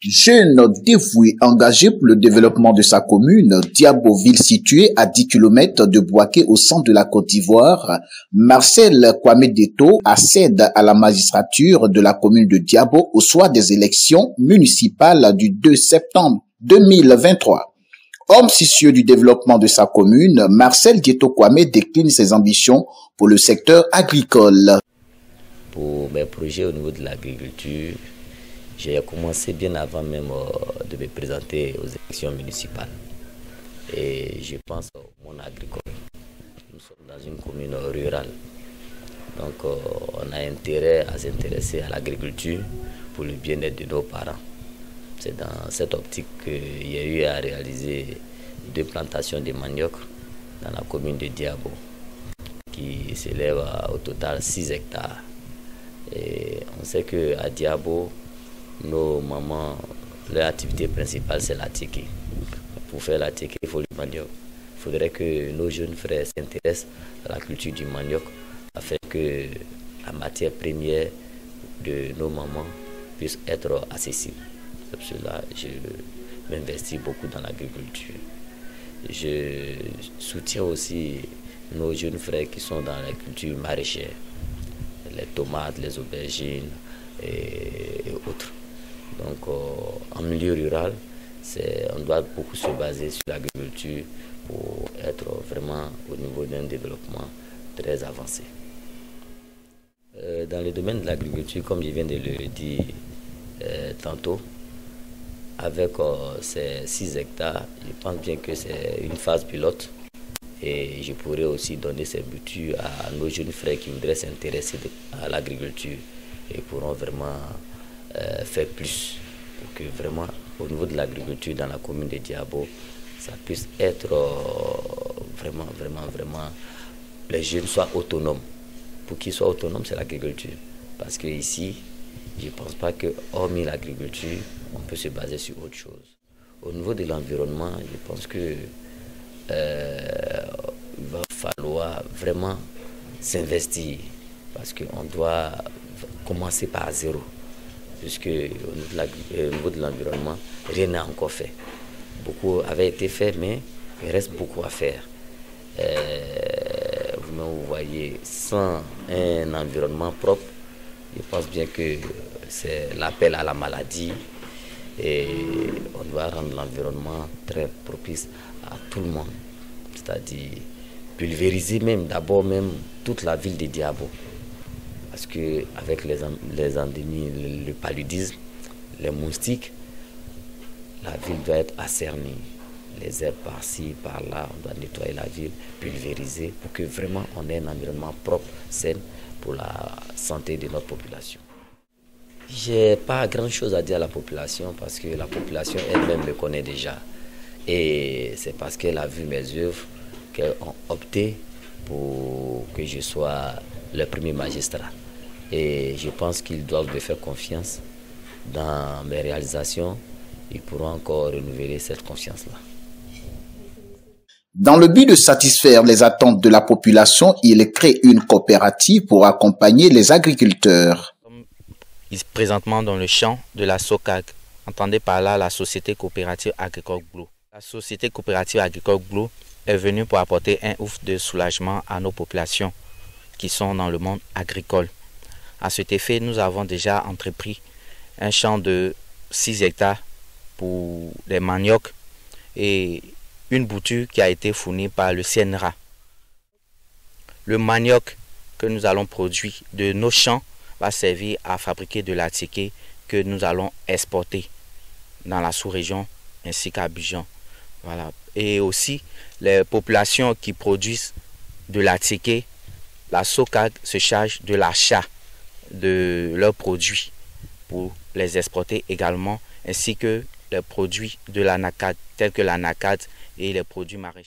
Jeune dévoué engagé pour le développement de sa commune, Diabo, ville située à 10 km de Bouaké au centre de la Côte d'Ivoire, Marcel Kwame Deto accède à la magistrature de la commune de Diabo au soir des élections municipales du 2 septembre 2023. Homme soucieux du développement de sa commune, Marcel Deto Kwame décline ses ambitions pour le secteur agricole. Pour mes projets au niveau de l'agriculture, j'ai commencé bien avant même de me présenter aux élections municipales. Et je pense au monde agricole. Nous sommes dans une commune rurale. Donc on a intérêt à s'intéresser à l'agriculture pour le bien-être de nos parents. C'est dans cette optique qu'il y a eu à réaliser 2 plantations de manioc dans la commune de Diabo, qui s'élève au total 6 hectares. Et on sait qu'à Diabo, nos mamans, leur activité principale, c'est la tiquée. Pour faire la tiquée, il faut le manioc. Il faudrait que nos jeunes frères s'intéressent à la culture du manioc afin que la matière première de nos mamans puisse être accessible. C'est pour cela que je m'investis beaucoup dans l'agriculture. Je soutiens aussi nos jeunes frères qui sont dans la culture maraîchère, les tomates, les aubergines et autres. Donc en milieu rural, on doit beaucoup se baser sur l'agriculture pour être vraiment au niveau d'un développement très avancé. Dans le domaine de l'agriculture, comme je viens de le dire tantôt, avec ces 6 hectares, je pense bien que c'est une phase pilote et je pourrais aussi donner ces buts à nos jeunes frères qui voudraient s'intéresser à l'agriculture et pourront vraiment faire plus pour que vraiment au niveau de l'agriculture dans la commune de Diabo, ça puisse être vraiment les jeunes soient autonomes. Pour qu'ils soient autonomes, c'est l'agriculture. Parce que ici, je ne pense pas que hormis l'agriculture, on peut se baser sur autre chose. Au niveau de l'environnement, je pense que il va falloir vraiment s'investir parce qu'on doit commencer par zéro. Puisque au niveau de l'environnement, rien n'est encore fait. Beaucoup avait été fait, mais il reste beaucoup à faire. Vous voyez, sans un environnement propre, je pense bien que c'est l'appel à la maladie et on doit rendre l'environnement très propice à tout le monde. C'est-à-dire pulvériser d'abord toute la ville de Diabo. Parce qu'avec les endémies, le paludisme, les moustiques, la ville doit être assainie. Les herbes par-ci, par-là, on doit nettoyer la ville, pulvériser pour que vraiment on ait un environnement propre, sain pour la santé de notre population. J'ai pas grand-chose à dire à la population parce que la population elle-même me connaît déjà. Et c'est parce qu'elle a vu mes œuvres qu'elle a opté pour que je sois le premier magistrat. Et je pense qu'ils doivent me faire confiance dans mes réalisations. Ils pourront encore renouveler cette confiance-là. Dans le but de satisfaire les attentes de la population, il crée une coopérative pour accompagner les agriculteurs. Présentement dans le champ de la SOCAG, entendez par là la Société coopérative agricole GLO. La Société coopérative agricole GLO est venue pour apporter un ouf de soulagement à nos populations qui sont dans le monde agricole. À cet effet, nous avons déjà entrepris un champ de 6 hectares pour les maniocs et une bouture qui a été fournie par le CNRA. Le manioc que nous allons produire de nos champs va servir à fabriquer de la tiquée que nous allons exporter dans la sous-région ainsi qu'à Abidjan. Voilà. Et aussi, les populations qui produisent de la tiquée, la SOCAG se charge de l'achat de leurs produits pour les exporter également, ainsi que les produits de l'anacad, tels que l'anacad et les produits maraîchers.